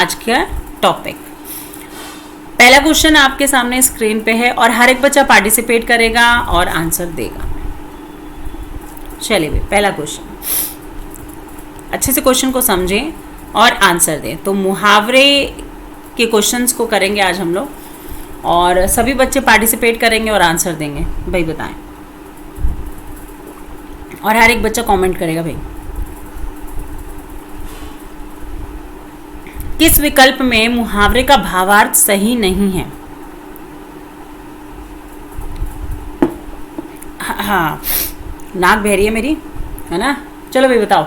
आज का टॉपिक। पहला क्वेश्चन आपके सामने स्क्रीन पे है और हर एक बच्चा पार्टिसिपेट करेगा और आंसर देगा। चलिए पहला क्वेश्चन, अच्छे से क्वेश्चन को समझें और आंसर दें। तो मुहावरे के क्वेश्चंस को करेंगे आज हम लोग और सभी बच्चे पार्टिसिपेट करेंगे और आंसर देंगे। भाई बताएं, और हर एक बच्चा कमेंट करेगा। भाई किस विकल्प में मुहावरे का भावार्थ सही नहीं है? हाँ, नाक बह रही है मेरी, है ना। चलो भाई बताओ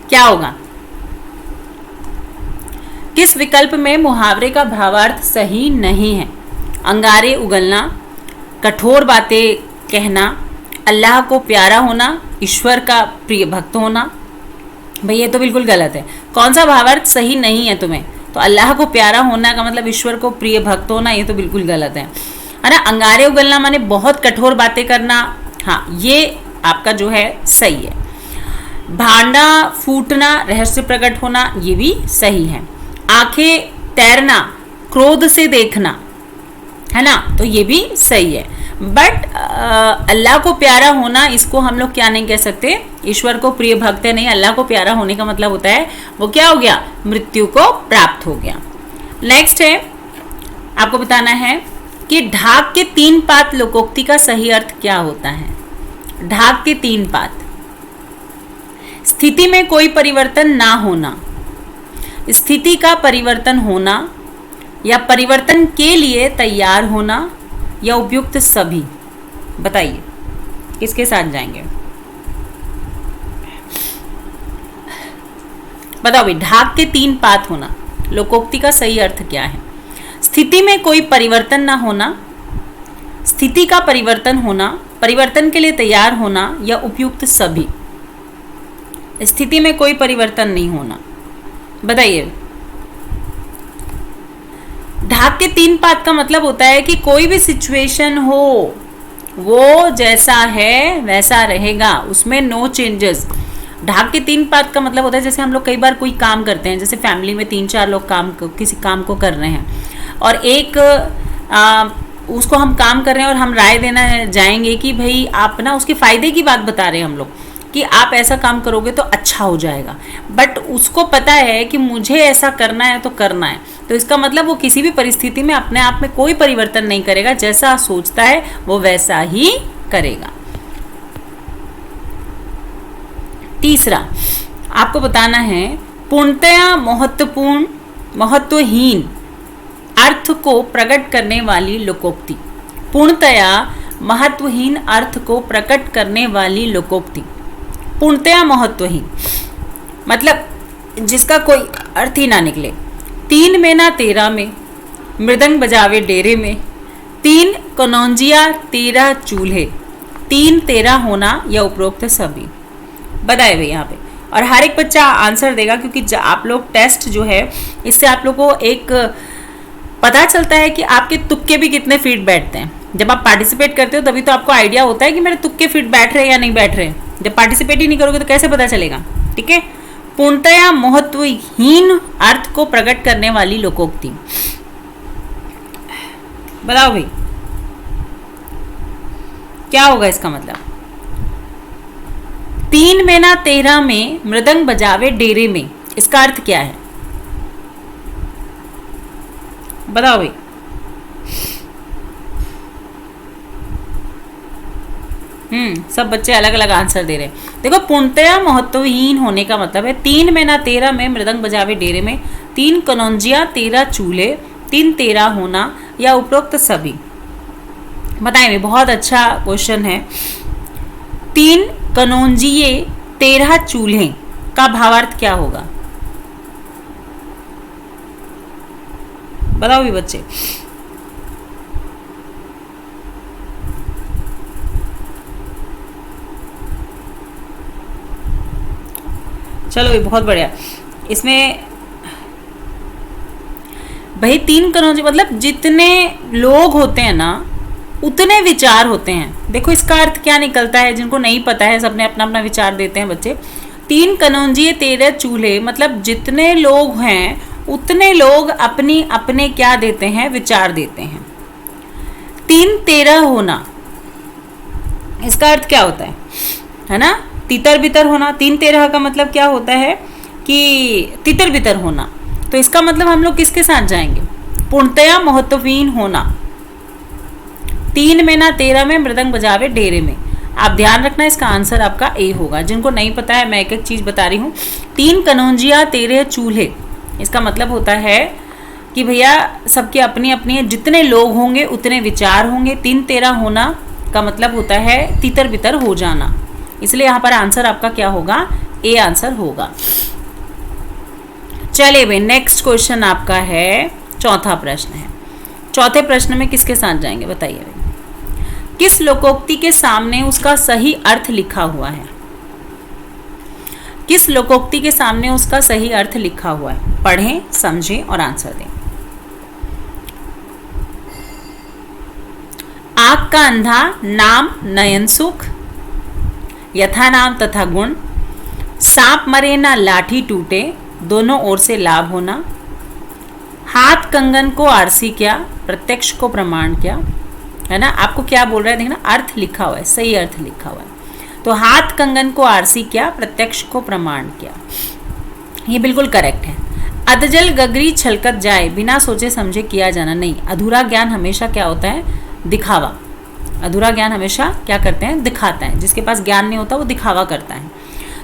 क्या होगा। किस विकल्प में मुहावरे का भावार्थ सही नहीं है? अंगारे उगलना, कठोर बातें कहना, अल्लाह को प्यारा होना, ईश्वर का प्रिय भक्त होना। भाई ये तो बिल्कुल गलत है। कौन सा भावार्थ सही नहीं है तुम्हें? तो अल्लाह को प्यारा होना का मतलब ईश्वर को प्रिय भक्त होना, ये तो बिल्कुल गलत है ना। अंगारे उगलना माने बहुत कठोर बातें करना, हाँ ये आपका जो है सही है। भांडा फूटना, रहस्य प्रकट होना, ये भी सही है। आंखें तैरना, क्रोध से देखना, है ना, तो ये भी सही है। बट अल्लाह को प्यारा होना, इसको हम लोग क्या नहीं कह सकते, ईश्वर को प्रिय भक्त है नहीं। अल्लाह को प्यारा होने का मतलब होता है वो क्या हो गया, मृत्यु को प्राप्त हो गया। नेक्स्ट है, आपको बताना है कि ढाक के तीन पात लोकोक्ति का सही अर्थ क्या होता है। ढाक के तीन पात, स्थिति में कोई परिवर्तन ना होना, स्थिति का परिवर्तन होना, या परिवर्तन के लिए तैयार होना, या उपयुक्त सभी। बताइए किसके साथ जाएंगे, बताओ भाई। ढाक के तीन पात होना, लोकोक्ति का सही अर्थ क्या है? स्थिति में कोई परिवर्तन ना होना, स्थिति का परिवर्तन होना, परिवर्तन के लिए तैयार होना, या उपयुक्त सभी। स्थिति में कोई परिवर्तन नहीं होना, बताइए। ढाक के तीन पात का मतलब होता है कि कोई भी सिचुएशन हो वो जैसा है वैसा रहेगा, उसमें नो चेंजेस। ढाक के तीन पात का मतलब होता है, जैसे हम लोग कई बार कोई काम करते हैं, जैसे फैमिली में 3-4 लोग किसी काम को कर रहे हैं और एक उसको हम काम कर रहे हैं और हम राय देना जाएंगे कि भाई आप ना, उसके फायदे की बात बता रहे हैं हम लोग कि आप ऐसा काम करोगे तो अच्छा हो जाएगा, बट उसको पता है कि मुझे ऐसा करना है तो करना है। तो इसका मतलब वो किसी भी परिस्थिति में अपने आप में कोई परिवर्तन नहीं करेगा, जैसा सोचता है वो वैसा ही करेगा। तीसरा आपको बताना है, पूर्णतया महत्वहीन अर्थ को प्रकट करने वाली लोकोक्ति। पूर्णतया महत्वहीन अर्थ को प्रकट करने वाली लोकोक्ति। पूर्णतया महत्वहीन मतलब जिसका कोई अर्थ ही ना निकले। 3 में ना 13 में, मृदंग बजावे डेरे में, 3 कनौजिया 13 चूल्हे, 3 13 होना, या उपरोक्त सभी। बताए भाई यहाँ पे, और हर एक बच्चा आंसर देगा, क्योंकि आप लोग टेस्ट जो है इससे आप लोग को एक पता चलता है कि आपके तुक्के भी कितने फीट बैठते हैं। जब आप पार्टिसिपेट करते हो तभी तो आपको आइडिया होता है कि मेरे तुक्के फिट बैठ रहे हैं या नहीं बैठ रहे। जब पार्टिसिपेट ही नहीं करोगे तो कैसे पता चलेगा, ठीक है। पूर्णतया महत्वहीन अर्थ को प्रकट करने वाली लोकोक्ति। बताओ भाई क्या होगा इसका मतलब। 3 में ना 13 में, मृदंग बजावे डेरे में, इसका अर्थ क्या है? बताओ भाई। सब बच्चे अलग अलग आंसर दे रहे हैं। देखो, पूर्णतया महत्वहीन होने का मतलब है 3 में ना 13 में, मृदंग बजावे डेरे में, 3 कनौजिया 13 चूल्हे, 3 13 होना, या उपरोक्त सभी। बताइए, बहुत अच्छा क्वेश्चन है। 3 कनौजिये 13 चूल्हे का भावार्थ क्या होगा? बताओ भी बच्चे। चलो ये बहुत बढ़िया। इसमें भाई 3 कनौजी मतलब जितने लोग होते हैं ना उतने विचार होते हैं। देखो इसका अर्थ क्या निकलता है, जिनको नहीं पता है सबने अपना अपना विचार देते हैं बच्चे। 3 कनौंजिए 13 चूल्हे, मतलब जितने लोग हैं उतने लोग अपनी अपने क्या देते हैं, विचार देते हैं। 3 13 होना, इसका अर्थ क्या होता है ना, तितर बितर होना। 3 13 का मतलब क्या होता है कि तितर बितर होना। तो इसका मतलब हम लोग किसके साथ जाएंगे, पूर्णतया महत्वहीन होना। 3 में ना 13 में मृदंग बजावे डेरे में। आप ध्यान रखना, इसका आंसर आपका ए होगा। जिनको नहीं पता है मैं एक एक चीज बता रही हूँ। 3 कनौंजिया 13 चूल्हे, इसका मतलब होता है कि भैया सबके अपनी अपनी, जितने लोग होंगे उतने विचार होंगे। 3 13 होना का मतलब होता है तितर बितर हो जाना, इसलिए यहाँ पर आंसर आपका क्या होगा, ए आंसर होगा। चलिए भाई नेक्स्ट क्वेश्चन आपका है, चौथा प्रश्न है। चौथे प्रश्न में किसके साथ जाएंगे बताइए भाई। किस लोकोक्ति के सामने उसका सही अर्थ लिखा हुआ है, किस लोकोक्ति के सामने उसका सही अर्थ लिखा हुआ है, पढ़ें समझें और आंसर दें। आँख का अंधा नाम नयन सुख, यथा नाम तथा गुण, सांप मरे ना लाठी टूटे, दोनों ओर से लाभ होना, हाथ कंगन को आरसी क्या, प्रत्यक्ष को प्रमाण क्या, है ना। आपको क्या बोल रहा है देखना, अर्थ लिखा हुआ है, सही अर्थ लिखा हुआ है। तो हाथ कंगन को आरसी क्या, प्रत्यक्ष को प्रमाण क्या, ये बिल्कुल करेक्ट है। अधजल गगरी छलकत जाए, बिना सोचे समझे किया जाना नहीं। अधूरा ज्ञान हमेशा क्या होता है, दिखावा। अधूरा ज्ञान हमेशा क्या करते हैं, दिखाता है। जिसके पास ज्ञान नहीं होता वो दिखावा करता है।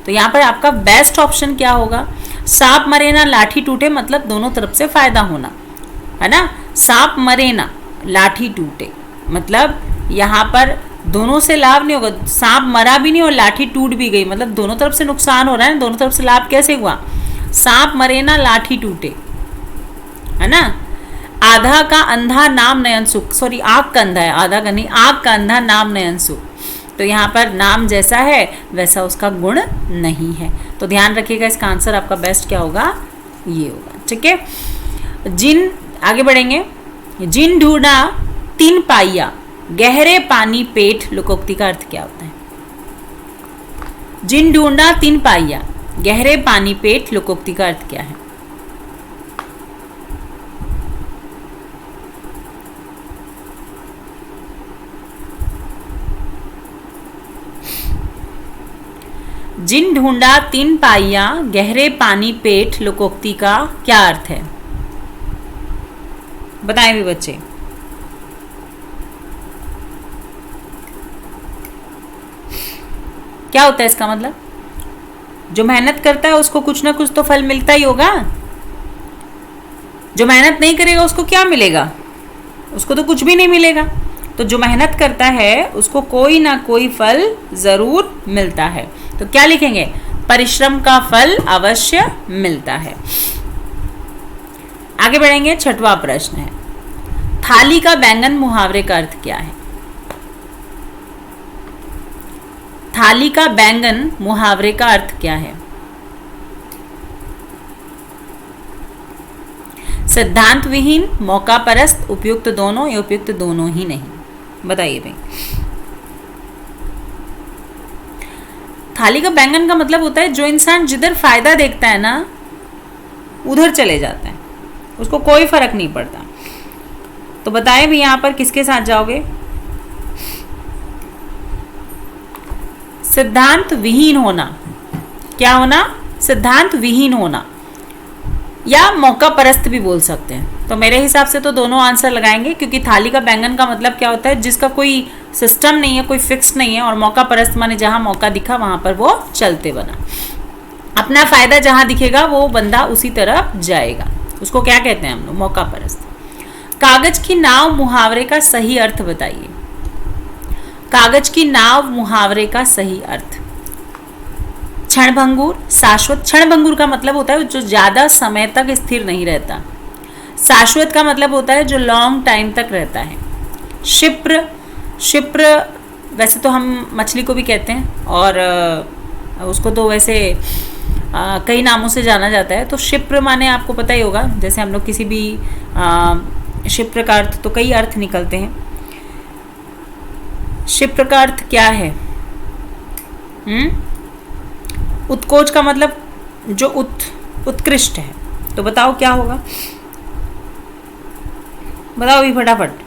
तो यहाँ पर आपका बेस्ट ऑप्शन क्या होगा, सांप मरे ना लाठी टूटे, मतलब दोनों तरफ से फायदा होना, है ना। सांप मरे ना लाठी टूटे, मतलब यहाँ पर दोनों से लाभ नहीं होगा। सांप मरा भी नहीं और लाठी टूट भी गई, मतलब दोनों तरफ से नुकसान हो रहा है ना। दोनों तरफ से लाभ कैसे हुआ, सांप मरे ना लाठी टूटे, है ना। आधा का अंधा नाम नयन सुख, सॉरी आँख का अंधा है, आधा का नहीं, आँख का अंधा नाम नयन सुख। तो यहाँ पर नाम जैसा है वैसा उसका गुण नहीं है। तो ध्यान रखिएगा, इसका आंसर आपका बेस्ट क्या होगा, ये होगा। ठीक है, जिन आगे बढ़ेंगे। जिन ढूंढा 3 पाइया, गहरे पानी पेट, लोकोक्ति का अर्थ क्या होता है। जिन ढूंढा 3 पाइया, गहरे पानी पेट, लोकोक्ति का अर्थ क्या है। जिन ढूंढा 3 पाइया, गहरे पानी पेट, लोकोक्ति का क्या अर्थ है, बताएं भी बच्चे। क्या होता है इसका मतलब, जो मेहनत करता है उसको कुछ ना कुछ तो फल मिलता ही होगा। जो मेहनत नहीं करेगा उसको क्या मिलेगा, उसको तो कुछ भी नहीं मिलेगा। तो जो मेहनत करता है उसको कोई ना कोई फल जरूर मिलता है। तो क्या लिखेंगे, परिश्रम का फल अवश्य मिलता है। आगे बढ़ेंगे, छठवां प्रश्न है, थाली का बैंगन मुहावरे का अर्थ क्या है। थाली का बैंगन मुहावरे का अर्थ क्या है। सिद्धांत विहीन, मौका परस्त, उपयुक्त दोनों या उपयुक्त दोनों ही नहीं, बताइए भाई। थाली का बैंगन का मतलब होता है जो इंसान जिधर फायदा देखता है ना उधर चले जाता है, उसको कोई फर्क नहीं पड़ता। तो बताएं भी यहां पर किसके साथ जाओगे, सिद्धांत विहीन होना। क्या होना, सिद्धांत विहीन होना, या मौका परस्त भी बोल सकते हैं। तो मेरे हिसाब से तो दोनों आंसर लगाएंगे, क्योंकि थाली का बैंगन का मतलब क्या होता है, जिसका कोई सिस्टम नहीं है, कोई फिक्स नहीं है। और मौका परस्त माने जहां मौका दिखा वहां पर वो चलते बना, अपना फायदा जहां दिखेगा वो बंदा उसी तरफ जाएगा, उसको क्या कहते हैं हम लोग, मौका परस्त। कागज की नाव मुहावरे का सही अर्थ बताइए। कागज की नाव मुहावरे का सही अर्थ, क्षणभंगुर, शाश्वत। क्षणभंगुर का मतलब होता है जो ज्यादा समय तक स्थिर नहीं रहता। शाश्वत का मतलब होता है जो लॉन्ग टाइम तक रहता है। क्षिप्र, क्षिप्र वैसे तो हम मछली को भी कहते हैं और उसको तो वैसे कई नामों से जाना जाता है। तो क्षिप्र माने आपको पता ही होगा, जैसे हम लोग किसी भी क्षिप्र का अर्थ तो कई अर्थ निकलते हैं। क्षिप्र का अर्थ क्या है, उत्कोच का मतलब जो उत्कृष्ट है। तो बताओ क्या होगा, बताओ भी फटाफट।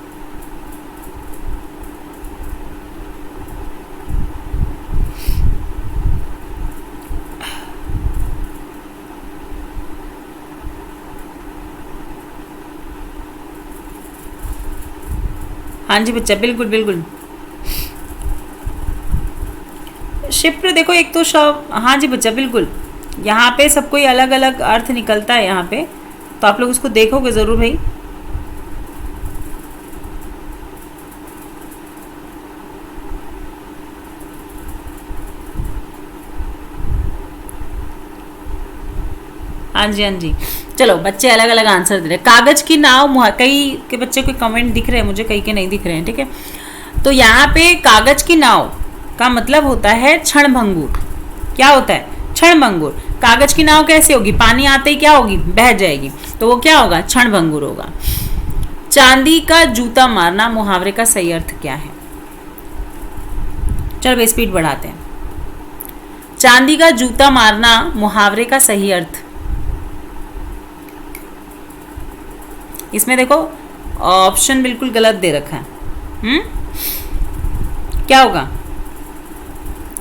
हाँ जी बच्चा, बिल्कुल बिल्कुल। क्षिप्र देखो एक तो शव, हाँ जी बच्चा बिल्कुल। यहाँ पे सबको ही अलग अलग अर्थ निकलता है यहाँ पे, तो आप लोग इसको देखोगे ज़रूर भाई। हाँ जी हाँ जी, चलो बच्चे अलग अलग आंसर दे रहे हैं। कागज की नाव, कई के बच्चे कोई कमेंट दिख रहे हैं मुझे, कई के नहीं दिख रहे हैं, ठीक है। तो यहाँ पे कागज की नाव का मतलब होता है क्षणभंगुर। क्या होता है? क्षणभंगुर। कागज की नाव कैसे होगी? पानी आते ही क्या होगी? बह जाएगी। तो वो क्या होगा? क्षणभंगुर होगा। चांदी का जूता मारना मुहावरे का सही अर्थ क्या है? चलो स्पीड बढ़ाते हैं। चांदी का जूता मारना मुहावरे का सही अर्थ, इसमें देखो ऑप्शन बिल्कुल गलत दे रखा है। क्या होगा?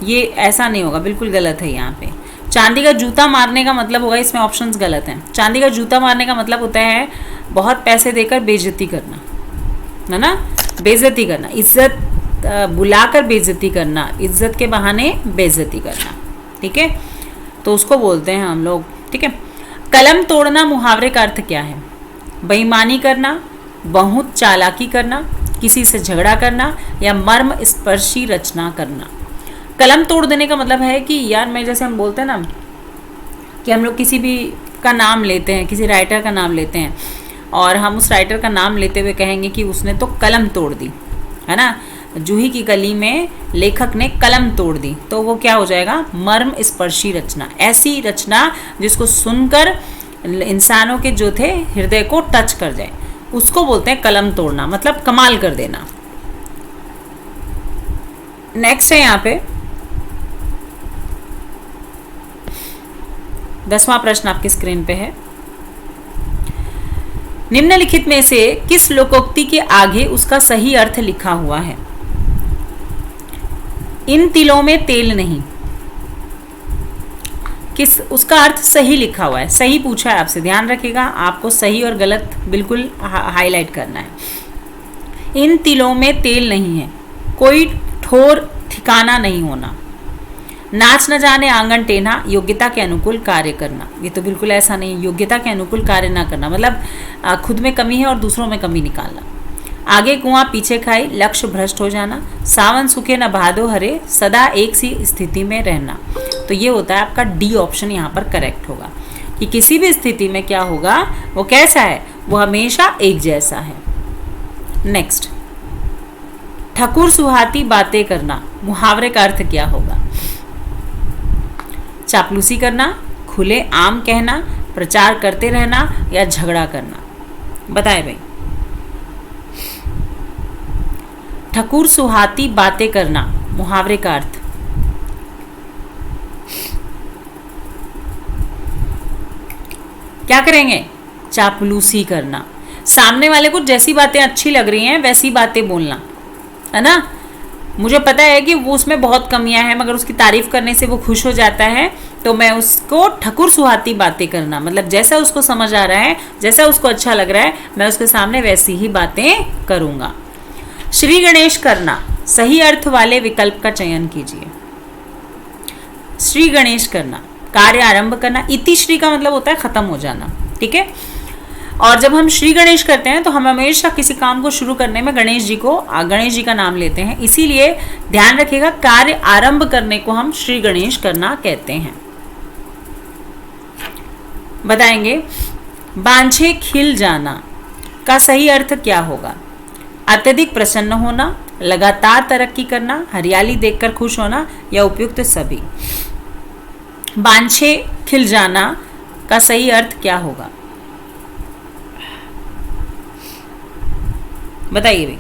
ये ऐसा नहीं होगा, बिल्कुल गलत है यहाँ पे। चांदी का जूता मारने का मतलब होगा, इसमें ऑप्शंस गलत हैं। चांदी का जूता मारने का मतलब होता है बहुत पैसे देकर बेइज्जती करना, है ना? बेइज्जती करना, इज्जत बुलाकर बेइज्जती करना, इज्जत के बहाने बेइज्जती करना, ठीक है। तो उसको बोलते हैं हम लोग, ठीक है। कलम तोड़ना मुहावरे का अर्थ क्या है? बेईमानी करना, बहुत चालाकी करना, किसी से झगड़ा करना, या मर्म स्पर्शी रचना करना। कलम तोड़ देने का मतलब है कि यार, मैं जैसे हम बोलते हैं ना कि हम लोग किसी भी का नाम लेते हैं, किसी राइटर का नाम लेते हैं, और हम उस राइटर का नाम लेते हुए कहेंगे कि उसने तो कलम तोड़ दी, है ना। जूही की कली में लेखक ने कलम तोड़ दी, तो वो क्या हो जाएगा? मर्म स्पर्शी रचना। ऐसी रचना जिसको सुनकर इंसानों के जो थे हृदय को टच कर जाए, उसको बोलते हैं कलम तोड़ना, मतलब कमाल कर देना। नेक्स्ट है यहाँ पे 10वां प्रश्न आपकी स्क्रीन पे है। निम्नलिखित में से किस लोकोक्ति के आगे उसका सही अर्थ लिखा हुआ है? इन तिलों में तेल नहीं, किस उसका अर्थ सही लिखा हुआ है? सही पूछा है आपसे, ध्यान रखिएगा, आपको सही और गलत बिल्कुल हाईलाइट करना है। इन तिलों में तेल नहीं है, कोई ठोर ठिकाना नहीं होना, नाच न जाने आंगन टेढ़ा, योग्यता के अनुकूल कार्य करना। ये तो बिल्कुल ऐसा नहीं, योग्यता के अनुकूल कार्य ना करना मतलब खुद में कमी है और दूसरों में कमी निकालना। आगे कुआं पीछे खाई, लक्ष्य भ्रष्ट हो जाना, सावन सूखे न भादो हरे, सदा एक सी स्थिति में रहना। तो ये होता है आपका डी ऑप्शन यहाँ पर करेक्ट होगा कि किसी भी स्थिति में क्या होगा, वो कैसा है? वो हमेशा एक जैसा है। नेक्स्ट, ठकुर सुहाती बातें करना मुहावरे का अर्थ क्या होगा? चापलूसी करना, खुले आम कहना, प्रचार करते रहना, या झगड़ा करना। बताएं भाई। ठकुर सुहाती बातें करना मुहावरे का अर्थ, क्या करेंगे? चापलूसी करना। सामने वाले को जैसी बातें अच्छी लग रही हैं वैसी बातें बोलना, है ना। मुझे पता है कि वो उसमें बहुत कमियां हैं, मगर उसकी तारीफ करने से वो खुश हो जाता है, तो मैं उसको ठकुर सुहाती बातें करना, मतलब जैसा उसको समझ आ रहा है, जैसा उसको अच्छा लग रहा है, मैं उसके सामने वैसी ही बातें करूँगा। श्री गणेश करना, सही अर्थ वाले विकल्प का चयन कीजिए। श्री गणेश करना, कार्य आरंभ करना। इति श्री का मतलब होता है खत्म हो जाना, ठीक है। और जब हम श्री गणेश करते हैं तो हम हमेशा किसी काम को शुरू करने में गणेश जी का नाम लेते हैं, इसीलिए ध्यान रखिएगा कार्य आरंभ करने को हम श्री गणेश करना कहते हैं। बताएंगे, बांझे खिल जाना का सही अर्थ क्या होगा? अत्यधिक प्रसन्न होना, लगातार तरक्की करना, हरियाली देखकर खुश होना, या उपयुक्त सभी। बांझे खिल जाना का सही अर्थ क्या होगा? बताइए भाई।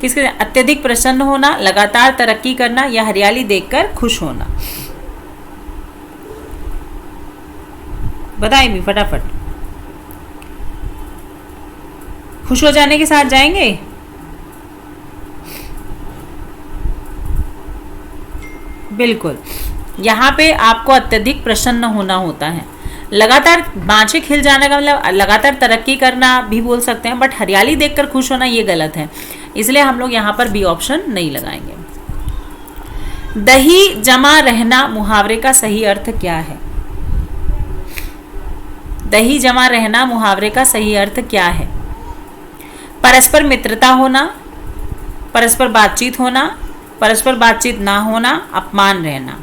किसके अत्यधिक प्रसन्न होना, लगातार तरक्की करना या हरियाली देखकर खुश होना। बताइए भी फटाफट। खुश हो जाने के साथ जाएंगे। बिल्कुल, यहाँ पे आपको अत्यधिक प्रसन्न होना होता है। लगातार बाँछें खिल जाने का मतलब लगातार तरक्की करना भी बोल सकते हैं, बट हरियाली देखकर खुश होना ये गलत है, इसलिए हम लोग यहाँ पर बी ऑप्शन नहीं लगाएंगे। दही जमा रहना मुहावरे का सही अर्थ क्या है? दही जमा रहना मुहावरे का सही अर्थ क्या है? परस्पर मित्रता होना, परस्पर बातचीत होना, परस्पर बातचीत ना होना, अपमान रहना।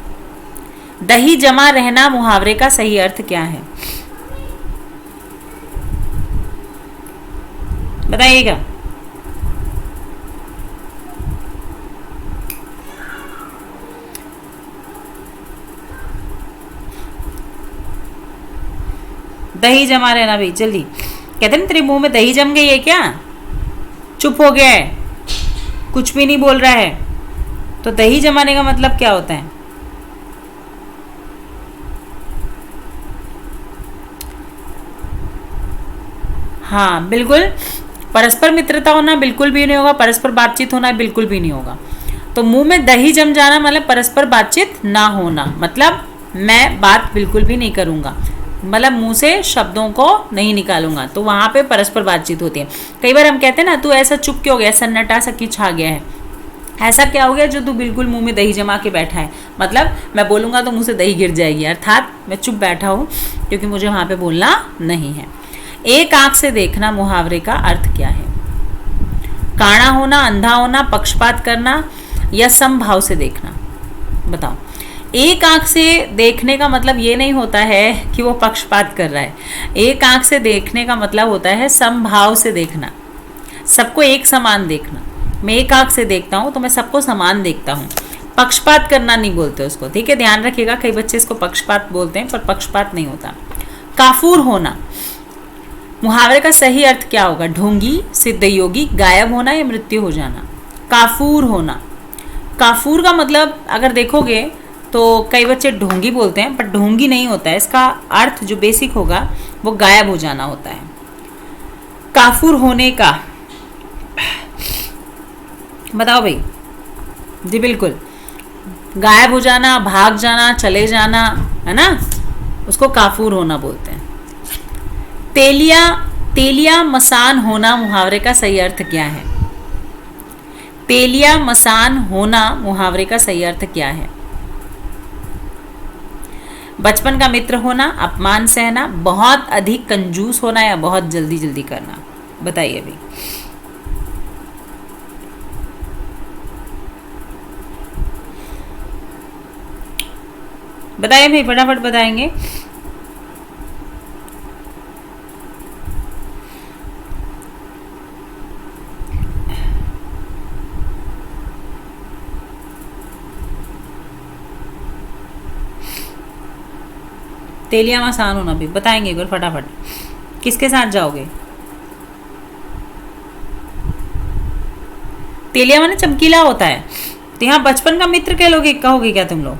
दही जमा रहना मुहावरे का सही अर्थ क्या है? बताइएगा। दही जमा रहना भाई, जल्दी। कहते ना तेरे मुंह में दही जम गई है क्या? चुप हो गया है, कुछ भी नहीं बोल रहा है, तो दही जमाने का मतलब क्या होता है? हाँ बिल्कुल, परस्पर मित्रता होना बिल्कुल भी नहीं होगा, परस्पर बातचीत होना बिल्कुल भी नहीं होगा। तो मुंह में दही जम जाना मतलब परस्पर बातचीत ना होना, मतलब मैं बात बिल्कुल भी नहीं करूँगा, मतलब मुंह से शब्दों को नहीं निकालूंगा, तो वहाँ पे परस्पर बातचीत होती है। कई बार हम कहते हैं ना, तू ऐसा चुप क्यों हो गया, सन्नाटा सा क्यों छा गया है, ऐसा क्या हो गया जो तू बिल्कुल मुंह में दही जमा के बैठा है, मतलब मैं बोलूँगा तो मुंह से दही गिर जाएगी, अर्थात मैं चुप बैठा हूँ क्योंकि मुझे वहाँ पे बोलना नहीं है। एक आंख से देखना मुहावरे का अर्थ क्या है? काना होना, अंधा होना, पक्षपात करना या समभाव से देखना। बताओ। एक आंख से देखने का मतलब ये नहीं होता है कि वो पक्षपात कर रहा है, एक आंख से देखने का मतलब होता है समभाव से देखना, सबको एक समान देखना। मैं एक आंख से देखता हूँ तो मैं सबको समान देखता हूँ, पक्षपात करना नहीं बोलते उसको, ठीक है, ध्यान रखिएगा, कई बच्चे इसको पक्षपात बोलते हैं पर पक्षपात नहीं होता। काफूर होना मुहावरे का सही अर्थ क्या होगा? ढोंगी, सिद्धयोगी, गायब होना या मृत्यु हो जाना। काफूर होना, काफूर का मतलब अगर देखोगे तो कई बच्चे ढोंगी बोलते हैं, पर ढोंगी नहीं होता है, इसका अर्थ जो बेसिक होगा वो गायब हो जाना होता है। काफूर होने का बताओ भाई। जी बिल्कुल, गायब हो जाना, भाग जाना, चले जाना, है ना, उसको काफूर होना बोलते हैं। तेलिया मसान होना मुहावरे का सही अर्थ क्या है? तेलिया मसान होना मुहावरे का सही अर्थ क्या है? बचपन का मित्र होना, अपमान सहना, बहुत अधिक कंजूस होना या बहुत जल्दी जल्दी करना। बताइए अभी। बताइए भाई, फटाफट बताएंगे। तेलिया मसान होना भी बताएंगे एक बार फटाफट। किसके साथ जाओगे? तेलिया माने चमकीला होता है, तो यहाँ बचपन का मित्र कहोगे क्या तुम लोग?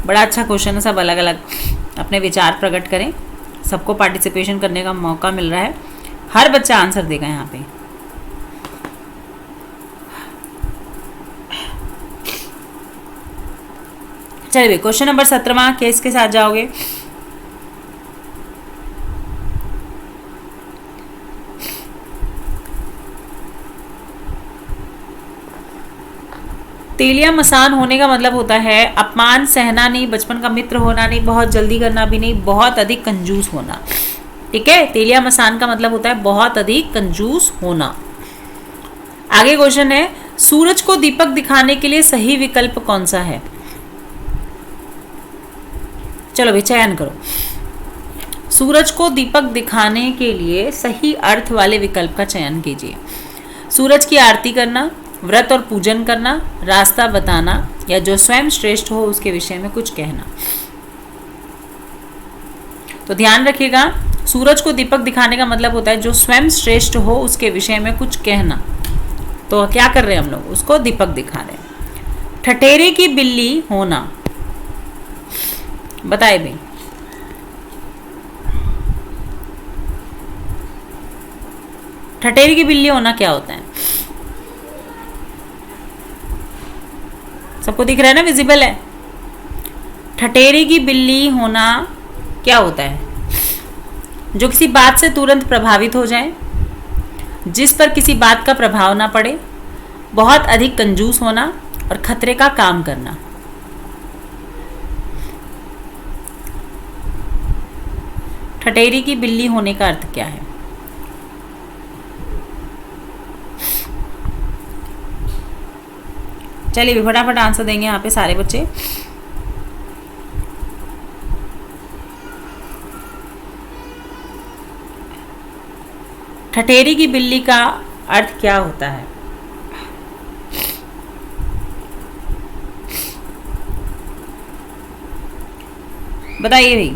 बड़ा अच्छा क्वेश्चन है, सब अलग अलग अपने विचार प्रकट करें, सबको पार्टिसिपेशन करने का मौका मिल रहा है, हर बच्चा आंसर देगा यहाँ पे। चलिए क्वेश्चन नंबर 17वां, किसके साथ जाओगे? तेलिया मसान होने का मतलब होता है अपमान सहना नहीं, बचपन का मित्र होना नहीं, बहुत जल्दी करना भी नहीं, बहुत अधिक कंजूस होना। ठीक है, तेलिया मसान का मतलब होता है बहुत अधिक कंजूस होना। आगे क्वेश्चन है, सूरज को दीपक दिखाने के लिए सही विकल्प कौन सा है? चलो भाई चयन करो। सूरज को दीपक दिखाने के लिए सही अर्थ वाले विकल्प का चयन कीजिए। सूरज की आरती करना, व्रत और पूजन करना, रास्ता बताना या जो स्वयं श्रेष्ठ हो उसके विषय में कुछ कहना। तो ध्यान रखिएगा, सूरज को दीपक दिखाने का मतलब होता है जो स्वयं श्रेष्ठ हो उसके विषय में कुछ कहना। तो क्या कर रहे हैं हम लोग, उसको दीपक दिखा रहे हैं। ठठेरे की बिल्ली होना, बताए भाई। ठठेरे की बिल्ली होना क्या होता है? सबको दिख रहा है ना, विजिबल है? ठठेरे की बिल्ली होना क्या होता है? जो किसी बात से तुरंत प्रभावित हो जाए, जिस पर किसी बात का प्रभाव ना पड़े, बहुत अधिक कंजूस होना और खतरे का काम करना। ठठेरी की बिल्ली होने का अर्थ क्या है? चलिए फटाफट आंसर देंगे यहाँ पे सारे बच्चे। ठठेरी की बिल्ली का अर्थ क्या होता है? बताइए भाई।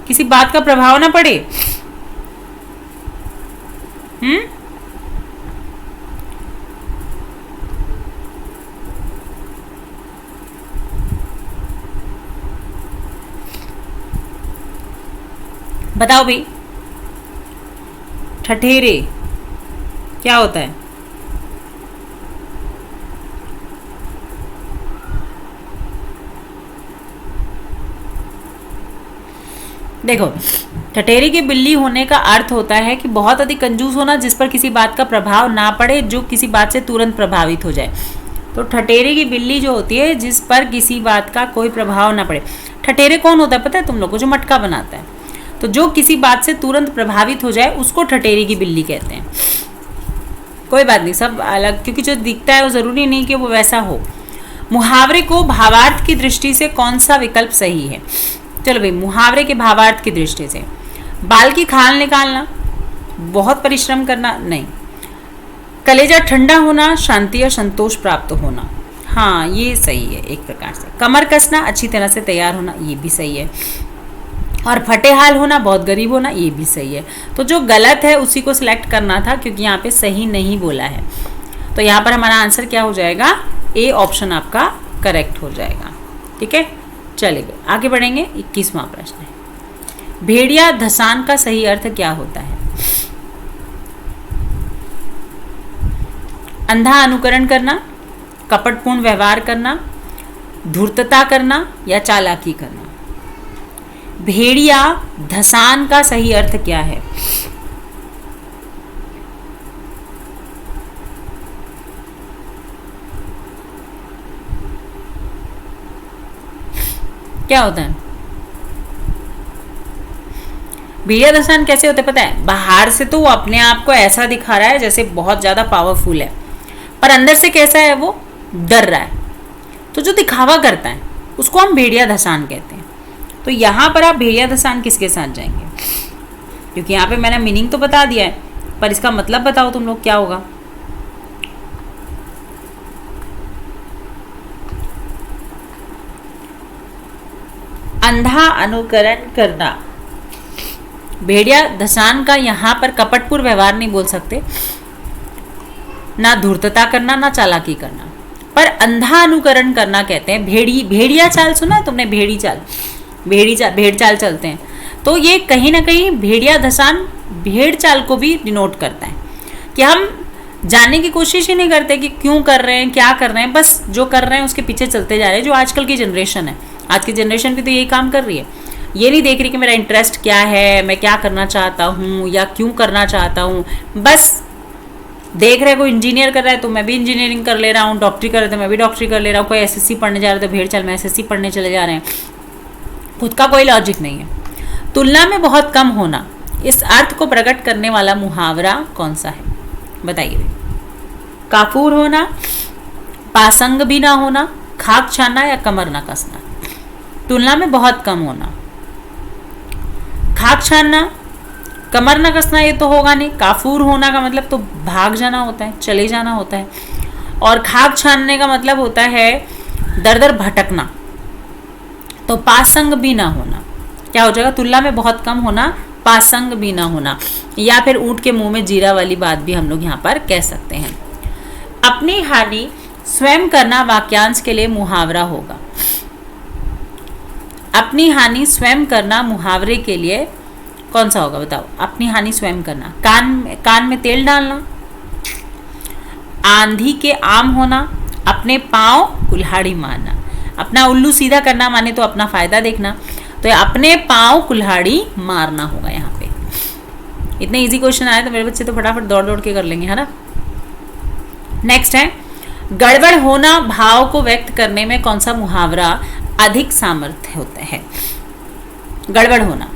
किसी बात का प्रभाव ना पड़े। बताओ भाई, ठठेरे क्या होता है? देखो, ठठेरी की बिल्ली होने का अर्थ होता है कि बहुत अधिक कंजूस होना, जिस पर किसी बात का प्रभाव ना पड़े, जो किसी बात से तुरंत प्रभावित हो जाए। तो ठठेरे की बिल्ली जो होती है जिस पर किसी बात का कोई प्रभाव ना पड़े। ठठेरे कौन होता है पता है तुम लोग को? जो मटका बनाता है। तो जो किसी बात से तुरंत प्रभावित हो जाए उसको ठठेरी की बिल्ली कहते हैं। कोई बात नहीं, सब अलग, क्योंकि जो दिखता है वो जरूरी नहीं कि वो वैसा हो। मुहावरे को भावार्थ की दृष्टि से कौन सा विकल्प सही है? चलो भाई, मुहावरे के भावार्थ की दृष्टि से बाल की खाल निकालना, बहुत परिश्रम करना नहीं। कलेजा ठंडा होना, शांति और संतोष प्राप्त होना, हाँ ये सही है एक प्रकार से। कमर कसना, अच्छी तरह से तैयार होना, ये भी सही है। और फटेहाल होना, बहुत गरीब होना, ये भी सही है। तो जो गलत है उसी को सिलेक्ट करना था, क्योंकि यहाँ पे सही नहीं बोला है। तो यहाँ पर हमारा आंसर क्या हो जाएगा? ए ऑप्शन आपका करेक्ट हो जाएगा। ठीक है, चलिए आगे बढ़ेंगे। 21वां प्रश्न है, भेड़िया धसान का सही अर्थ क्या होता है? अंधा अनुकरण करना, कपटपूर्ण व्यवहार करना, धूर्तता करना या चालाकी करना। भेड़िया धसान का सही अर्थ क्या है? क्या होता है? भेड़िया धसान कैसे होते पता है? बाहर से तो वो अपने आप को ऐसा दिखा रहा है जैसे बहुत ज्यादा पावरफुल है, पर अंदर से कैसा है? वो डर रहा है। तो जो दिखावा करता है उसको हम भेड़िया धसान कहते हैं। तो यहाँ पर आप भेड़िया धसान किसके साथ जाएंगे? क्योंकि यहाँ पे मैंने मीनिंग तो बता दिया है, पर इसका मतलब बताओ तुम लोग क्या होगा? अंधा अनुकरण करना। भेड़िया धसान का यहाँ पर कपटपूर्ण व्यवहार नहीं बोल सकते, ना धूर्तता करना, ना चालाकी करना, पर अंधा अनुकरण करना कहते हैं। भेड़िया चाल सुना है तुमने? भेड़ चाल चलते हैं। तो ये कहीं ना कहीं भेड़िया धसान भेड़ चाल को भी डिनोट करता है कि हम जानने की कोशिश ही नहीं करते कि क्यों कर रहे हैं, क्या कर रहे हैं, बस जो कर रहे हैं उसके पीछे चलते जा रहे हैं। जो आजकल की जनरेशन है, आज की जनरेशन भी तो यही काम कर रही है। ये नहीं देख रही कि मेरा इंटरेस्ट क्या है, मैं क्या करना चाहता हूँ या क्यों करना चाहता हूँ। बस देख रहे कोई इंजीनियर कर रहा है तो मैं भी इंजीनियरिंग कर ले रहा हूँ, डॉक्टरी कर रहे तो मैं भी डॉक्टरी कर ले रहा हूँ, कोई एसएससी पढ़ने जा रहा है तो भेड़ चाल में एसएससी पढ़ने चले जा रहे हैं। खुद का कोई लॉजिक नहीं है। तुलना में बहुत कम होना, इस अर्थ को प्रकट करने वाला मुहावरा कौन सा है? बताइए। काफूर होना, पासंग भी ना होना, खाक छाना या कमर ना कसना। तुलना में बहुत कम होना, खाक छानना, कमर ना कसना ये तो होगा नहीं। काफूर होना का मतलब तो भाग जाना होता है, चले जाना होता है। और खाक छानने का मतलब होता है दर दर भटकना। तो पासंग भी ना होना क्या हो जाएगा, तुलना में बहुत कम होना, पासंग भी ना होना, या फिर ऊंट के मुंह में जीरा वाली बात भी हम लोग यहाँ पर कह सकते हैं। अपनी हानि स्वयं करना वाक्यांश के लिए मुहावरा होगा। अपनी हानि स्वयं करना मुहावरे के लिए कौन सा होगा बताओ। अपनी हानि स्वयं करना, कान में तेल डालना, आंधी के आम होना, अपने पांव कुल्हाड़ी मारना। अपना उल्लू सीधा करना माने तो अपना फायदा देखना, तो अपने पांव कुल्हाड़ी मारना होगा यहाँ पे। इतने इजी क्वेश्चन आए तो मेरे बच्चे तो फटाफट दौड़ दौड़ के कर लेंगे, है ना। नेक्स्ट है गड़बड़ होना, भाव को व्यक्त करने में कौन सा मुहावरा अधिक सामर्थ्य होता है। गड़बड़ होना,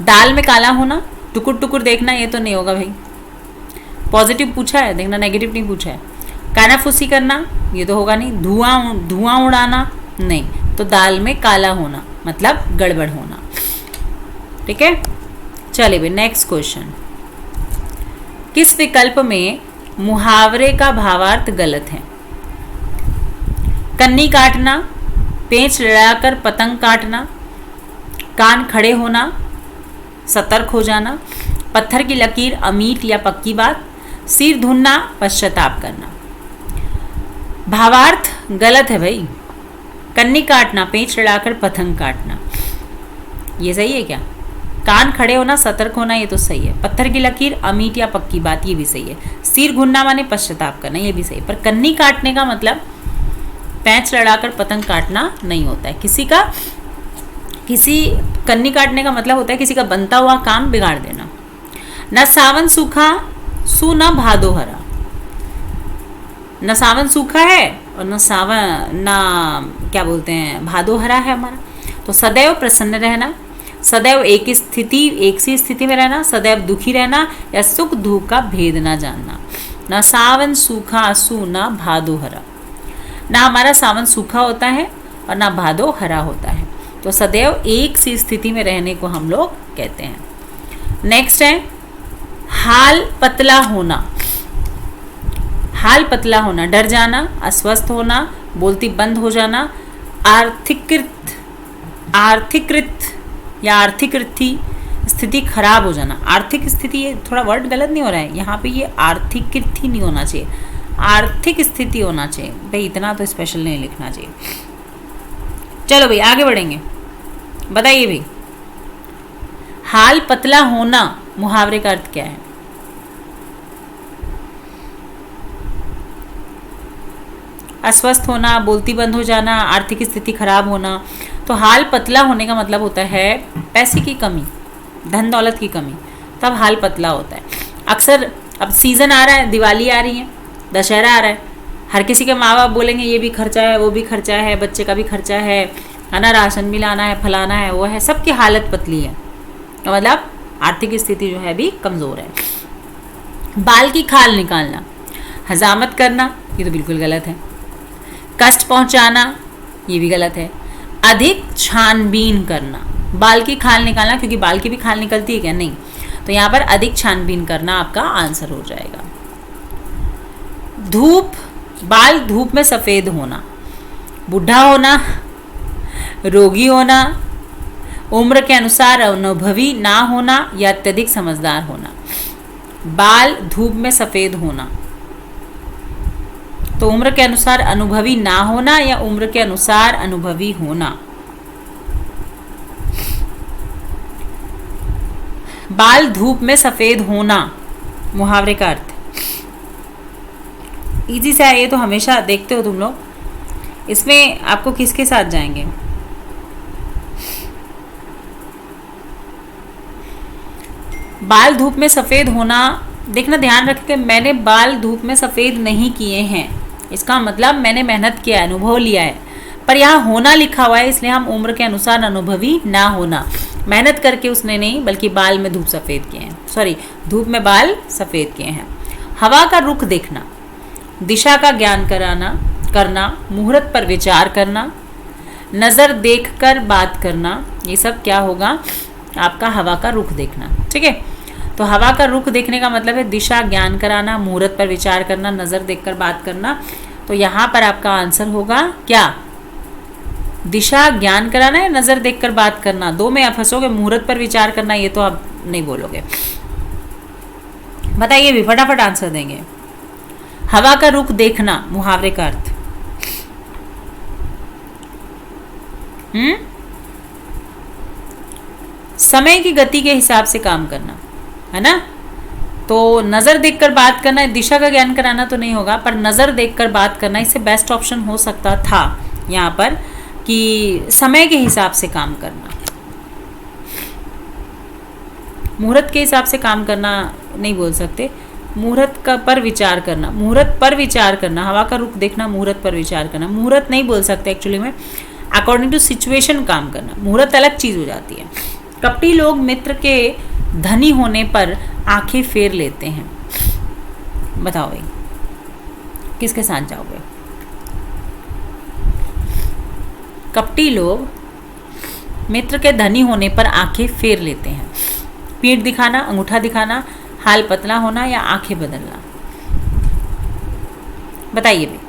दाल में काला होना, टुकुर टुकुर देखना, ये तो नहीं होगा भाई, पॉजिटिव पूछा है देखना, नेगेटिव नहीं पूछा है। कानाफूसी करना, ये तो होगा नहीं। धुआं उड़ाना, नहीं। तो दाल में काला होना मतलब गड़बड़ होना। ठीक है, चलिए भाई नेक्स्ट क्वेश्चन। किस विकल्प में मुहावरे का भावार्थ गलत है। कन्नी काटना, पेंच लड़ाकर पतंग काटना, कान खड़े होना, सतर्क हो जाना, पत्थर की लकीर अमीट या पक्की बात, सिर धुनना, पश्चाताप करना। भावार्थ गलत है भाई। कन्नी काटना, पेंच लड़ाकर पतंग काटना, ये सही है क्या। कान खड़े होना, सतर्क होना, ये तो सही है। पत्थर की लकीर अमीट या पक्की बात, ये भी सही है। सिर घुनना माने पश्चाताप करना, ये भी सही है। पर कन्नी काटने का मतलब पैंच लड़ाकर पतंग काटना नहीं होता है। कन्नी काटने का मतलब होता है किसी का बनता हुआ काम बिगाड़ देना। न सावन सूखा सू न भादो हरा, न सावन सूखा है और न क्या बोलते हैं भादो हरा है हमारा। तो सदैव प्रसन्न रहना, सदैव एक सी स्थिति में रहना, सदैव दुखी रहना, या सुख दुख का भेद ना जानना। न सावन सूखा सू न भादो हरा, ना हमारा सावन सूखा होता है और ना भादो हरा होता है। तो सदैव एक सी स्थिति में रहने को हम लोग कहते हैं। नेक्स्ट है हाल पतला होना। हाल पतला होना, डर जाना, अस्वस्थ होना, बोलती बंद हो जाना, आर्थिक स्थिति खराब हो जाना। आर्थिक स्थिति, ये थोड़ा वर्ड गलत नहीं हो रहा है यहाँ पे, ये आर्थिक नहीं होना चाहिए, आर्थिक स्थिति होना चाहिए भाई, इतना तो स्पेशल नहीं लिखना चाहिए। चलो भाई आगे बढ़ेंगे, बताइए भाई हाल पतला होना मुहावरे का अर्थ क्या है। अस्वस्थ होना, बोलती बंद हो जाना, आर्थिक स्थिति खराब होना। तो हाल पतला होने का मतलब होता है पैसे की कमी, धन दौलत की कमी, तब हाल पतला होता है। अक्सर अब सीज़न आ रहा है, दिवाली आ रही है, दशहरा आ रहा है, हर किसी के माँ बाप बोलेंगे ये भी खर्चा है, वो भी खर्चा है, बच्चे का भी खर्चा है ना, राशन भी लाना है, फलाना है, वो है, सबकी हालत पतली है, मतलब आर्थिक स्थिति जो है भी कमज़ोर है। बाल की खाल निकालना, हजामत करना, ये तो बिल्कुल गलत है। कष्ट पहुंचाना, ये भी गलत है। अधिक छानबीन करना, बाल की खाल निकालना, क्योंकि बाल की भी खाल निकलती है क्या, नहीं, तो यहाँ पर अधिक छानबीन करना आपका आंसर हो जाएगा। बाल धूप में सफ़ेद होना, बूढ़ा होना, रोगी होना, उम्र के अनुसार अनुभवी ना होना, या अत्यधिक समझदार होना। बाल धूप में सफ़ेद होना, तो उम्र के अनुसार अनुभवी ना होना या उम्र के अनुसार अनुभवी होना। बाल धूप में सफ़ेद होना मुहावरे का अर्थ। इजी से है ये तो, हमेशा देखते हो तुम लोग। इसमें आपको किसके साथ जाएंगे, बाल धूप में सफ़ेद होना। देखना ध्यान रख के, मैंने बाल धूप में सफ़ेद नहीं किए हैं, इसका मतलब मैंने मेहनत किया, अनुभव लिया है, पर यहाँ होना लिखा हुआ है, इसलिए हम उम्र के अनुसार अनुभवी ना होना। मेहनत करके उसने नहीं, बल्कि बाल में धूप सफ़ेद किए हैं, सॉरी धूप में बाल सफ़ेद किए हैं। हवा का रुख देखना, दिशा का ज्ञान करना, मुहूर्त पर विचार करना, नज़र देखकर बात करना, ये सब क्या होगा आपका हवा का रुख देखना। ठीक है, तो तो हवा का रुख देखने का मतलब है दिशा ज्ञान कराना, मुहूर्त पर विचार करना, नजर देखकर बात करना। तो यहाँ पर आपका आंसर होगा क्या? दिशा ज्ञान कराना या नजर देखकर बात करना? दो में आप फंसोगे। मुहूर्त पर विचार करना ये तो आप नहीं बोलोगे। बताइए भी, फटाफट आंसर देंगे। हवा का रुख देखना मुहावरे का अर्थ। समय की गति के हिसाब से काम करना, है ना। तो नज़र देखकर बात करना, दिशा का ज्ञान कराना तो नहीं होगा, पर नज़र देखकर बात करना इससे बेस्ट ऑप्शन हो सकता था यहाँ पर कि समय के हिसाब से काम करना। मुहूर्त के हिसाब से काम करना नहीं बोल सकते, मुहूर्त का पर विचार करना, मुहूर्त पर विचार करना, हवा का रुख देखना, मुहूर्त पर विचार करना। मुहूर्त नहीं बोल सकते एक्चुअली में, अकॉर्डिंग टू सिचुएशन काम करना। मुहूर्त अलग चीज़ हो जाती है। कपटी लोग मित्र के धनी होने पर आंखें फेर लेते हैं। बताओ भाई, किसके साथ जाओगे? कपटी लोग मित्र के धनी होने पर आंखें फेर लेते हैं। पीठ दिखाना, अंगूठा दिखाना, हाल पतला होना या आंखें बदलना? बताइए भाई।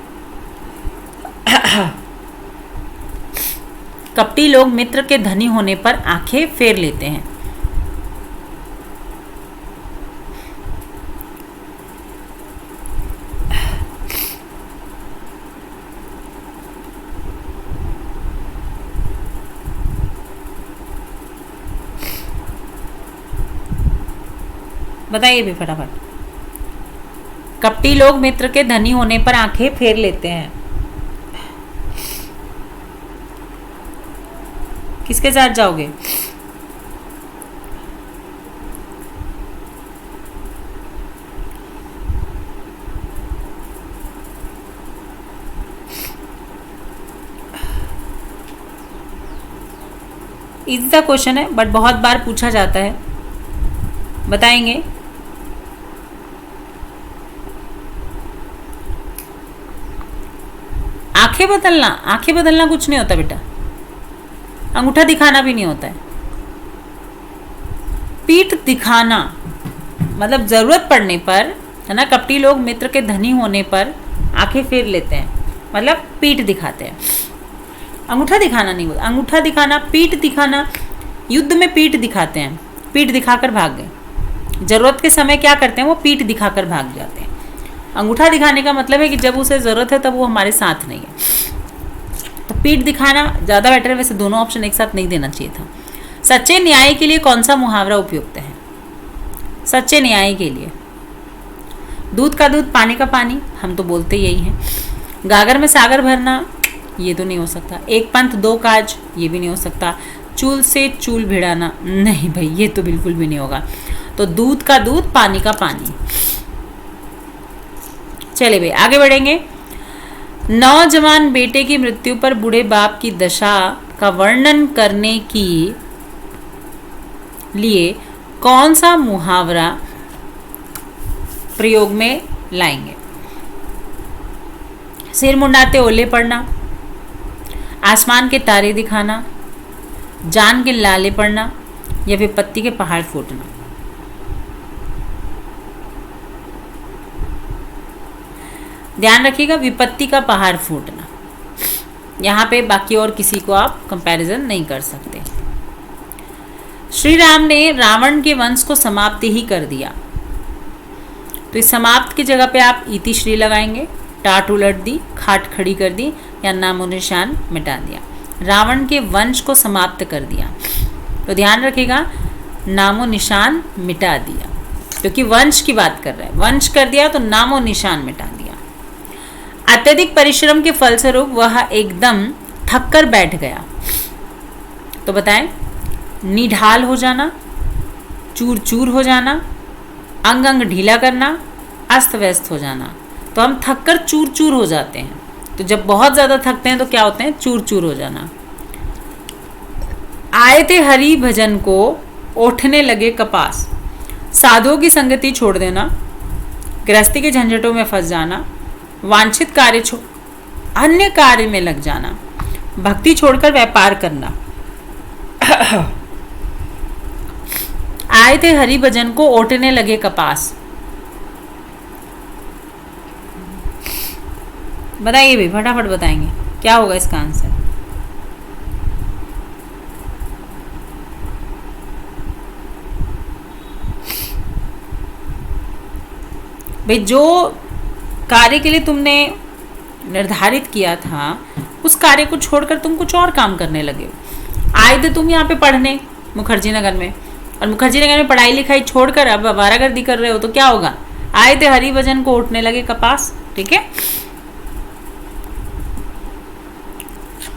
कपटी लोग मित्र के धनी होने पर आंखें फेर लेते हैं। बताइए भी फटाफट। कपटी लोग मित्र के धनी होने पर आंखें फेर लेते हैं। किसके साथ जाओगे? इजी सा क्वेश्चन है बट बहुत बार पूछा जाता है। बताएंगे? आंखें बदलना, आंखें बदलना कुछ नहीं होता बेटा, अंगूठा दिखाना भी नहीं होता है। पीठ दिखाना मतलब जरूरत पड़ने पर, है ना। कपटी लोग मित्र के धनी होने पर आंखें फेर लेते हैं, मतलब पीठ दिखाते हैं। अंगूठा दिखाना नहीं बोलता, अंगूठा दिखाना, पीठ दिखाना। युद्ध में पीठ दिखाते हैं, पीठ दिखाकर भाग गए। जरूरत के समय क्या करते हैं? वो पीठ दिखाकर भाग जाते हैं। अंगूठा दिखाने का मतलब है कि जब उसे ज़रूरत है तब वो हमारे साथ नहीं है। तो पीठ दिखाना ज़्यादा बेटर है। वैसे दोनों ऑप्शन एक साथ नहीं देना चाहिए था। सच्चे न्याय के लिए कौन सा मुहावरा उपयुक्त है? सच्चे न्याय के लिए दूध का दूध, पानी का पानी, हम तो बोलते यही हैं। गागर में सागर भरना, ये तो नहीं हो सकता। एक पंथ दो काज, ये भी नहीं हो सकता। चूल से चूल भिड़ाना, नहीं भाई ये तो बिल्कुल भी नहीं होगा। तो दूध का दूध, पानी का पानी। चले भाई आगे बढ़ेंगे। नौजवान बेटे की मृत्यु पर बूढ़े बाप की दशा का वर्णन करने की लिए कौन सा मुहावरा प्रयोग में लाएंगे? सिर मुंडाते ओले पड़ना, आसमान के तारे दिखाना, जान के लाले पड़ना या विपत्ति के पहाड़ फूटना? ध्यान रखिएगा, विपत्ति का पहाड़ फूटना। यहाँ पे बाकी और किसी को आप कंपैरिजन नहीं कर सकते। श्री राम ने रावण के वंश को समाप्त ही कर दिया। तो इस समाप्त की जगह पे आप इति श्री लगाएंगे। टाट उलट दी, खाट खड़ी कर दी या नामो निशान मिटा दिया। रावण के वंश को समाप्त कर दिया, तो ध्यान रखिएगा नामो निशान मिटा दिया, क्योंकि वंश की बात कर रहे हैं। वंश कर दिया तो नामो निशान मिटा दिया। अत्यधिक परिश्रम के फलस्वरूप वह एकदम थक कर बैठ गया। तो बताएं, निढाल हो जाना, चूर चूर हो जाना, अंग अंग ढीला करना, अस्त व्यस्त हो जाना। तो हम थक कर चूर चूर हो जाते हैं। तो जब बहुत ज़्यादा थकते हैं तो क्या होते हैं? चूर चूर हो जाना। आए थे हरि भजन को, ओठने लगे कपास। साधुओं की संगति छोड़ देना, गृहस्थी के झंझटों में फंस जाना, वांछित कार्य छोड़ अन्य कार्य में लग जाना, भक्ति छोड़कर व्यापार करना, आए थे हरि भजन को, ओटने लगे कपास। बताइए भाई, फटाफट बताएंगे क्या होगा इसका आंसर। भाई जो कार्य के लिए तुमने निर्धारित किया था उस कार्य को छोड़कर तुम कुछ और काम करने लगे हो। आए थे तुम यहाँ पे पढ़ने मुखर्जी नगर में, और मुखर्जी नगर में पढ़ाई लिखाई छोड़कर अब आवारागर्दी कर रहे हो, तो क्या होगा? आए थे हरि भजन को, उठने लगे कपास। ठीक है।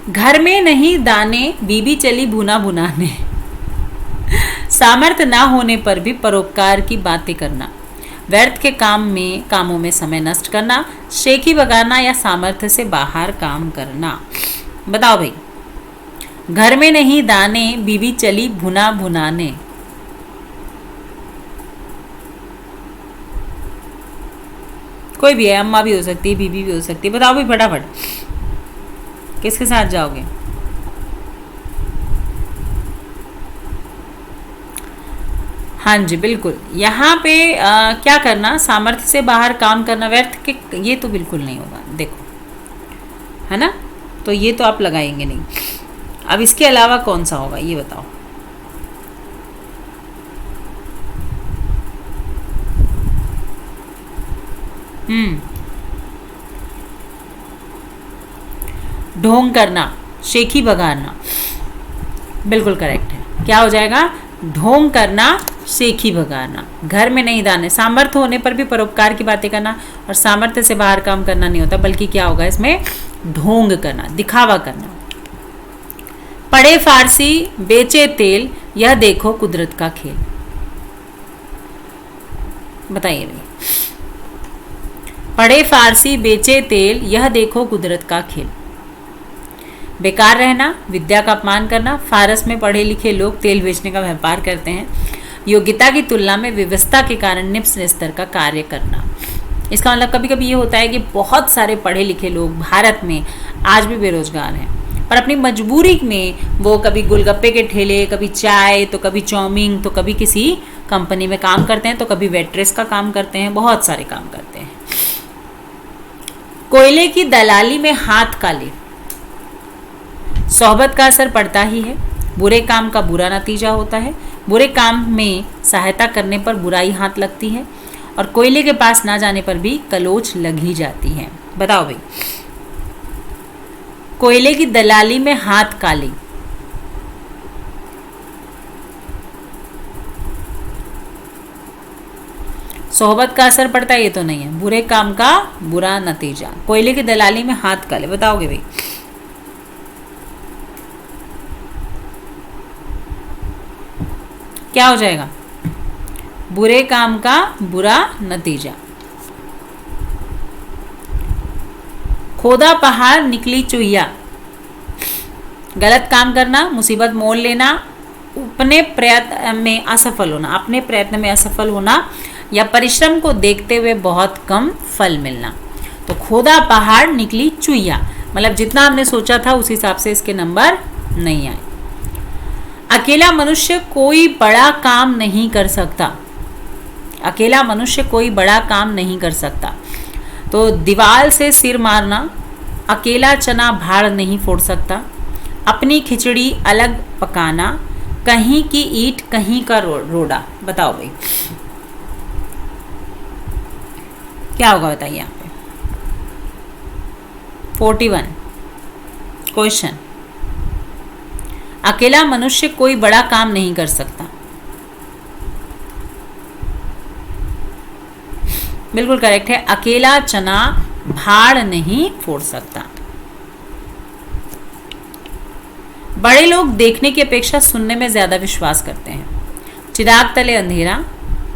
घर में नहीं दाने, बीबी चली भुना भुनाने। सामर्थ्य ना होने पर भी परोपकार की बातें करना, व्यर्थ के कामों में समय नष्ट करना, शेखी बगाना या सामर्थ्य से बाहर काम करना। बताओ भाई, घर में नहीं दाने, बीबी चली भुना भुनाने। कोई भी है, अम्मा भी हो सकती है, बीबी भी हो सकती है। बताओ भाई फटाफट, किसके साथ जाओगे? हाँ जी बिल्कुल। यहाँ पे क्या करना, सामर्थ्य से बाहर काम करना, व्यर्थ के, ये तो बिल्कुल नहीं होगा। देखो, है ना, तो ये तो आप लगाएंगे नहीं। अब इसके अलावा कौन सा होगा ये बताओ। ढोंग करना, शेखी बगाना, बिल्कुल करेक्ट है। क्या हो जाएगा? ढोंग करना, शेखी भगाना। घर में नहीं दाने, सामर्थ्य होने पर भी परोपकार की बातें करना, और सामर्थ्य से बाहर काम करना नहीं होता, बल्कि क्या होगा इसमें? ढोंग करना, दिखावा करना। पढ़े फारसी, बेचे तेल, यह देखो कुदरत का खेल। बताइए भाई, पढ़े फारसी, बेचे तेल, यह देखो कुदरत का खेल। बेकार रहना, विद्या का अपमान करना। फारस में पढ़े लिखे लोग तेल बेचने का व्यापार करते हैं। योग्यता की तुलना में व्यवस्था के कारण निम्न स्तर का कार्य करना। इसका मतलब कभी कभी ये होता है कि बहुत सारे पढ़े लिखे लोग भारत में आज भी बेरोजगार हैं, पर अपनी मजबूरी में वो कभी गोलगप्पे के ठेले, कभी चाय, तो कभी चाउमीन, तो कभी किसी कंपनी में काम करते हैं, तो कभी वेट्रेस का काम करते हैं, बहुत सारे काम करते हैं। कोयले की दलाली में हाथ काले, सोहबत का असर पड़ता ही है। बुरे काम का बुरा नतीजा होता है। बुरे काम में सहायता करने पर बुराई हाथ लगती है, और कोयले के पास ना जाने पर भी कलोच लग ही जाती है। बताओ भाई, कोयले की दलाली में हाथ काले, सोहबत का असर पड़ता है, ये तो नहीं है। बुरे काम का बुरा नतीजा, कोयले की दलाली में हाथ काले। बताओगे भाई, क्या हो जाएगा? बुरे काम का बुरा नतीजा। खोदा पहाड़, निकली चुहिया। गलत काम करना, मुसीबत मोल लेना, अपने प्रयत्न में असफल होना, अपने प्रयत्न में असफल होना, या परिश्रम को देखते हुए बहुत कम फल मिलना। तो खोदा पहाड़, निकली चुहिया, मतलब जितना हमने सोचा था उस हिसाब से इसके नंबर नहीं आए। अकेला मनुष्य कोई बड़ा काम नहीं कर सकता। अकेला मनुष्य कोई बड़ा काम नहीं कर सकता। तो दीवार से सिर मारना, अकेला चना भाड़ नहीं फोड़ सकता, अपनी खिचड़ी अलग पकाना, कहीं की ईंट कहीं का रोड़ा। बताओ भाई, क्या होगा? बताइए यहाँ पे। 41 क्वेश्चन, अकेला मनुष्य कोई बड़ा काम नहीं कर सकता। बिल्कुल करेक्ट है। अकेला चना भाड़ नहीं फोड़ सकता। बड़े लोग देखने की अपेक्षा सुनने में ज्यादा विश्वास करते हैं। चिराग तले अंधेरा,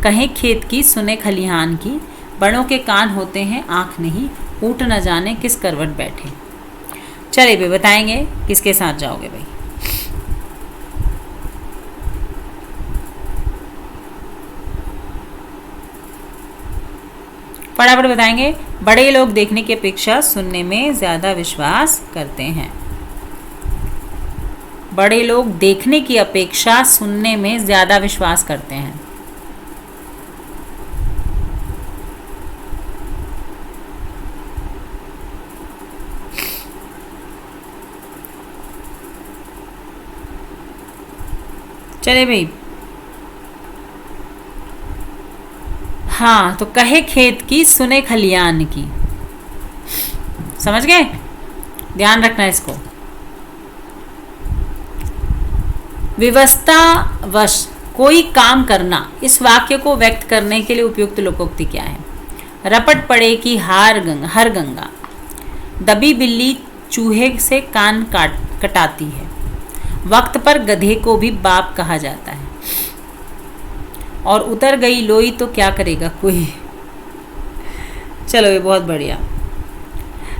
कहें खेत की सुने खलिहान की, बड़ों के कान होते हैं आंख नहीं, ऊँट न जाने किस करवट बैठे। चलिए भाई बताएंगे किसके साथ जाओगे भाई। फटाफट बताएंगे। बड़े लोग देखने की अपेक्षा सुनने में ज्यादा विश्वास करते हैं। बड़े लोग देखने की अपेक्षा सुनने में ज्यादा विश्वास करते हैं। चले भाई। हाँ, तो कहे खेत की सुने खलियान की। समझ गए? ध्यान रखना इसको। विवस्तावश कोई काम करना, इस वाक्य को व्यक्त करने के लिए उपयुक्त लोकोक्ति क्या है? रपट पड़े की हर गंगा, दबी बिल्ली चूहे से कान कटाती है, वक्त पर गधे को भी बाप कहा जाता है, और उतर गई लोई तो क्या करेगा कोई। चलो, ये बहुत बढ़िया।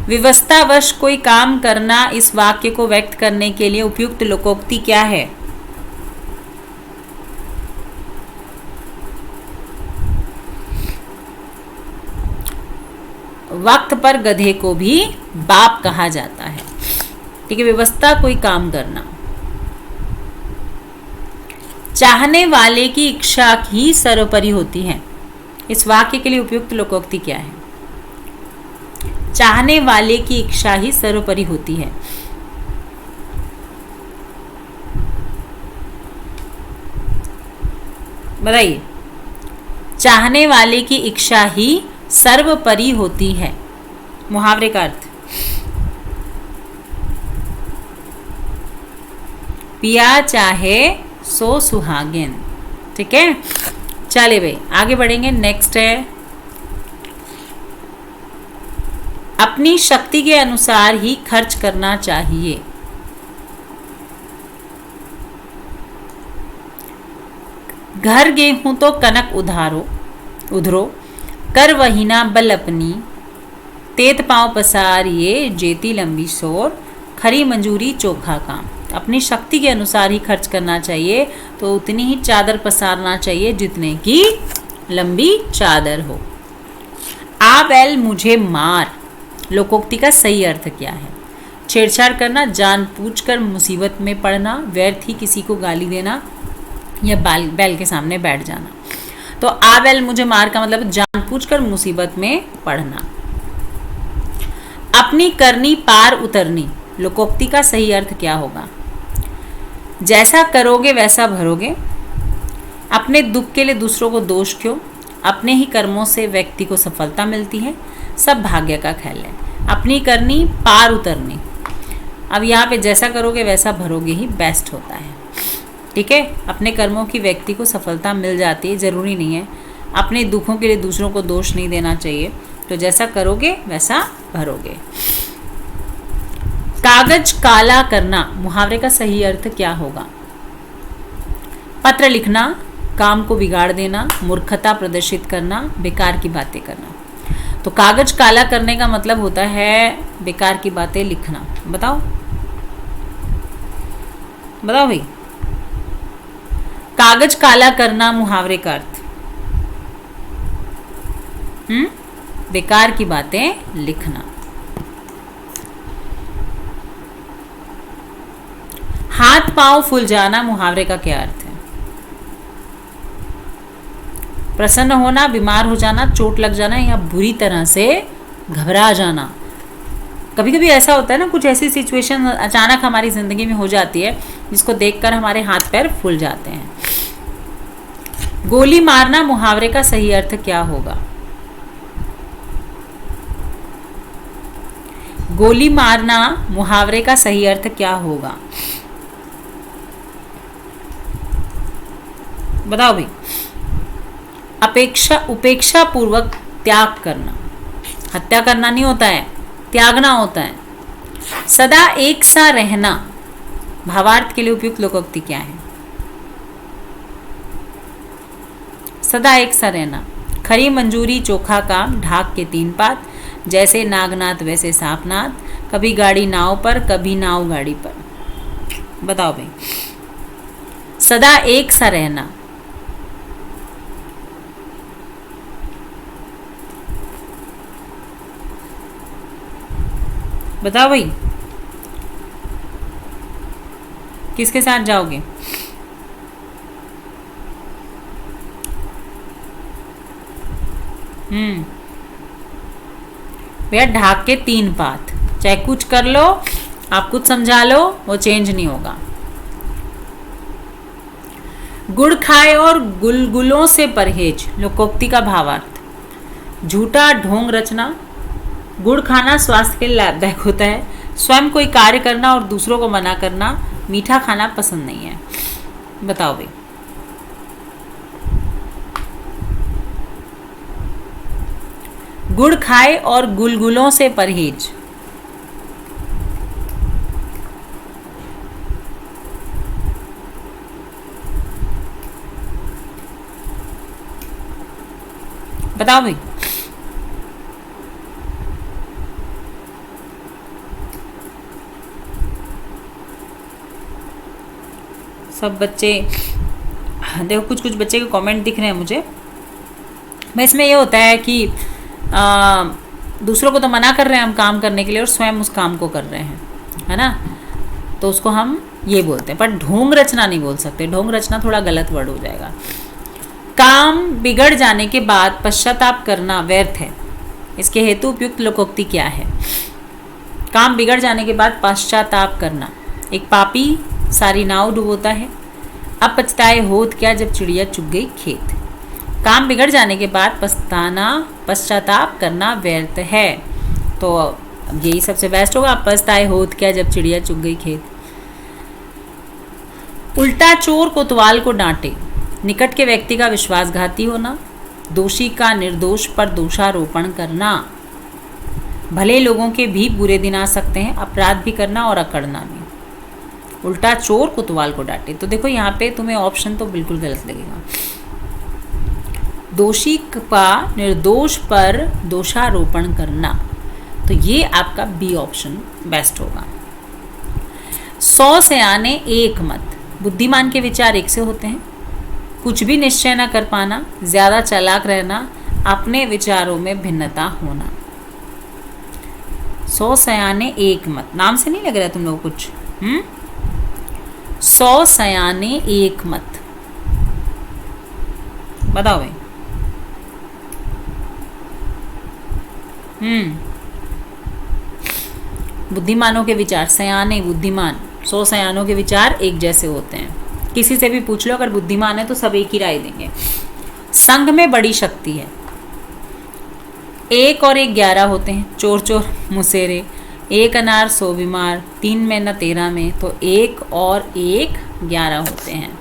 विवस्तावश कोई काम करना, इस वाक्य को व्यक्त करने के लिए उपयुक्त लोकोक्ति क्या है? वक्त पर गधे को भी बाप कहा जाता है। ठीक है, व्यवस्था कोई काम करना। चाहने वाले की इच्छा ही सर्वोपरि होती है, इस वाक्य के लिए उपयुक्त लोकोक्ति क्या है? चाहने वाले की इच्छा ही सर्वोपरि होती है। बताइए। चाहने वाले की इच्छा ही सर्वोपरि होती है, मुहावरे का अर्थ। पिया चाहे सो सुहागिन। ठीक है, चले भाई आगे बढ़ेंगे। नेक्स्ट है, अपनी शक्ति के अनुसार ही खर्च करना चाहिए। घर गेहूं तो कनक उधरो, कर वहीना बल अपनी, तेत पांव पसारिए जेती लंबी सोर, खरी मंजूरी चोखा काम। अपनी शक्ति के अनुसार ही खर्च करना चाहिए, तो उतनी ही चादर पसारना चाहिए जितने की लंबी चादर हो। आ बैल मुझे मार, लोकोक्ति का सही अर्थ क्या है? छेड़छाड़ करना, जानबूझकर मुसीबत में पड़ना, व्यर्थ ही किसी को गाली देना, या बैल के सामने बैठ जाना। तो आ बैल मुझे मार का मतलब जानबूझकर मुसीबत में पड़ना। अपनी करनी पार उतरनी, लोकोक्ति का सही अर्थ क्या होगा? जैसा करोगे वैसा भरोगे। अपने दुख के लिए दूसरों को दोष क्यों? अपने ही कर्मों से व्यक्ति को सफलता मिलती है, सब भाग्य का खेल है। अपनी करनी पार उतरनी, अब यहाँ पे जैसा करोगे वैसा भरोगे ही बेस्ट होता है। ठीक है, अपने कर्मों की व्यक्ति को सफलता मिल जाती है, ज़रूरी नहीं है। अपने दुखों के लिए दूसरों को दोष नहीं देना चाहिए, तो जैसा करोगे वैसा भरोगे। कागज काला करना, मुहावरे का सही अर्थ क्या होगा? पत्र लिखना, काम को बिगाड़ देना, मूर्खता प्रदर्शित करना, बेकार की बातें करना। तो कागज काला करने का मतलब होता है बेकार की बातें लिखना। बताओ भाई, कागज काला करना मुहावरे का अर्थ। बेकार की बातें लिखना। हाथ पांव फूल जाना, मुहावरे का क्या अर्थ है? प्रसन्न होना, बीमार हो जाना, चोट लग जाना, या बुरी तरह से घबरा जाना। कभी कभी ऐसा होता है ना, कुछ ऐसी सिचुएशन अचानक हमारी जिंदगी में हो जाती है जिसको देखकर हमारे हाथ पैर फूल जाते हैं। गोली मारना, मुहावरे का सही अर्थ क्या होगा? गोली मारना, मुहावरे का सही अर्थ क्या होगा? बताओ भाई। उपेक्षा पूर्वक त्याग करना, हत्या करना नहीं होता है, त्यागना होता है। सदा एक सा रहना, भावार्थ के लिए उपयुक्त लोकोक्ति क्या है? सदा एक सा रहना। खरी मंजूरी चोखा काम, ढाक के 3 पात, जैसे नागनाथ वैसे सांपनाथ, कभी गाड़ी नाव पर कभी नाव गाड़ी पर। बताओ भाई। सदा एक सा रहना, बताओ भाई किसके साथ जाओगे? भैया ढाक के 3 पात, चाहे कुछ कर लो, आप कुछ समझा लो, वो चेंज नहीं होगा। गुड़ खाए और गुलगुलों से परहेज, लोकोक्ति का भावार्थ। झूठा ढोंग रचना, गुड़ खाना स्वास्थ्य के लिए लाभदायक होता है। स्वयं कोई कार्य करना और दूसरों को मना करना, मीठा खाना पसंद नहीं है। बताओ भाई। गुड़ खाए और गुलगुलों से परहेज, बताओ भाई। सब बच्चे देखो, कुछ कुछ बच्चे के कमेंट दिख रहे हैं मुझे। मैं इसमें ये होता है कि दूसरों को तो मना कर रहे हैं हम काम करने के लिए और स्वयं उस काम को कर रहे हैं, है ना, तो उसको हम ये बोलते हैं। पर ढोंग रचना नहीं बोल सकते, ढोंग रचना थोड़ा गलत वर्ड हो जाएगा। काम बिगड़ जाने के बाद पश्चाताप करना व्यर्थ है, इसके हेतु उपयुक्त लोकोक्ति क्या है? काम बिगड़ जाने के बाद पश्चाताप करना, एक पापी सारी नाव डुबोता है, अब पछताए होत क्या जब चिड़िया चुग गई खेत। काम बिगड़ जाने के बाद पश्चाताप करना व्यर्थ है, तो यही सबसे बेस्ट होगा, अब पछताए होत क्या जब चिड़िया चुग गई खेत। उल्टा चोर कोतवाल को डांटे, निकट के व्यक्ति का विश्वासघाती होना, दोषी का निर्दोष पर दोषारोपण करना। भले लोगों के भी बुरे दिन आ सकते हैं, अपराध भी करना और अकड़ना भी। उल्टा चोर कोतवाल को डांटे, तो देखो यहाँ पे तुम्हें ऑप्शन तो बिल्कुल गलत लगेगा। दोषी का निर्दोष पर दोषारोपण करना, तो ये आपका बी ऑप्शन बेस्ट होगा। 100 सयाने एक मत, बुद्धिमान के विचार एक से होते हैं। कुछ भी निश्चय न कर पाना, ज्यादा चालाक रहना, अपने विचारों में भिन्नता होना। 100 सयाने एक मत, नाम से नहीं लग रहा तुम लोग कुछ? 100 सयाने एक मत, बताओ भाई। बुद्धिमानों के विचार, सयाने बुद्धिमान, 100 सयानों के विचार एक जैसे होते हैं। किसी से भी पूछ लो, अगर बुद्धिमान है तो सब एक ही राय देंगे। संघ में बड़ी शक्ति है, 1 और 1 11 होते हैं, चोर चोर मुसेरे, 1 अनार 100 बीमार, 3 में न 13 में, तो 1 और 1 11 होते हैं।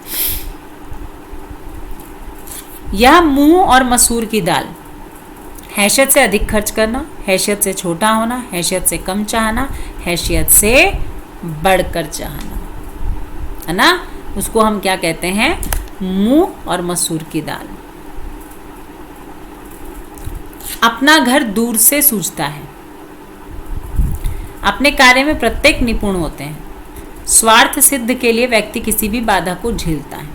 यह मूंग और मसूर की दाल, हैसियत से अधिक खर्च करना, हैसियत से छोटा होना, हैसियत से कम चाहना, हैसियत से बढ़कर चाहना, है ना, उसको हम क्या कहते हैं? मूंग और मसूर की दाल। अपना घर दूर से सूझता है, अपने कार्य में प्रत्येक निपुण होते हैं। स्वार्थ सिद्ध के लिए व्यक्ति किसी भी बाधा को झेलता है।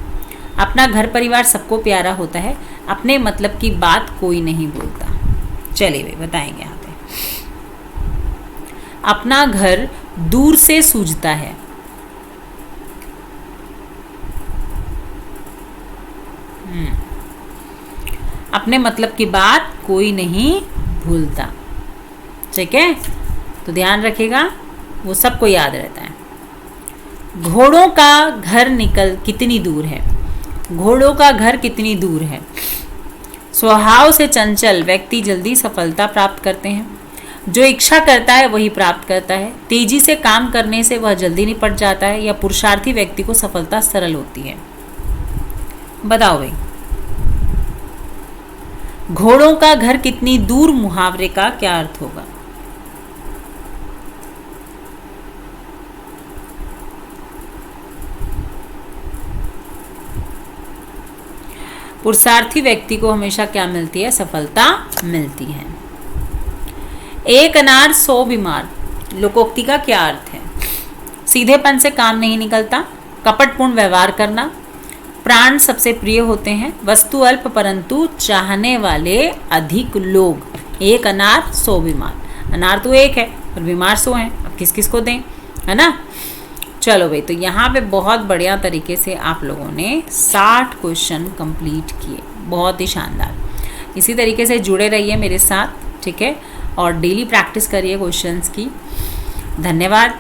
अपना घर परिवार सबको प्यारा होता है, अपने मतलब की बात कोई नहीं बोलता। चलिए भाई बताएंगे यहाँ पे। अपना घर दूर से सूझता है, अपने मतलब की बात कोई नहीं भूलता। ठीक है, तो ध्यान रखिएगा, वो सबको याद रहता है। घोड़ों का घर कितनी दूर है, घोड़ों का घर कितनी दूर है। स्वभाव से चंचल व्यक्ति जल्दी सफलता प्राप्त करते हैं। जो इच्छा करता है वही प्राप्त करता है। तेजी से काम करने से वह जल्दी निपट जाता है, या पुरुषार्थी व्यक्ति को सफलता सरल होती है। बताओ भाई, घोड़ों का घर कितनी दूर मुहावरे का क्या अर्थ होगा? पुरुषार्थी व्यक्ति को हमेशा क्या मिलती है? सफलता मिलती है। 1 अनार 100 बीमार, लोकोक्ति का क्या अर्थ है? सीधेपन से काम नहीं निकलता, कपटपूर्ण व्यवहार करना, प्राण सबसे प्रिय होते हैं, वस्तु अल्प परंतु चाहने वाले अधिक लोग। 1 अनार 100 बीमार, अनार तो 1 है और बीमार 100 हैं, अब किस किस को दें, है ना। चलो भाई, तो यहाँ पे बहुत बढ़िया तरीके से आप लोगों ने 60 क्वेश्चन कंप्लीट किए, बहुत ही शानदार। इसी तरीके से जुड़े रहिए मेरे साथ, ठीक है, और डेली प्रैक्टिस करिए क्वेश्चंस की। धन्यवाद।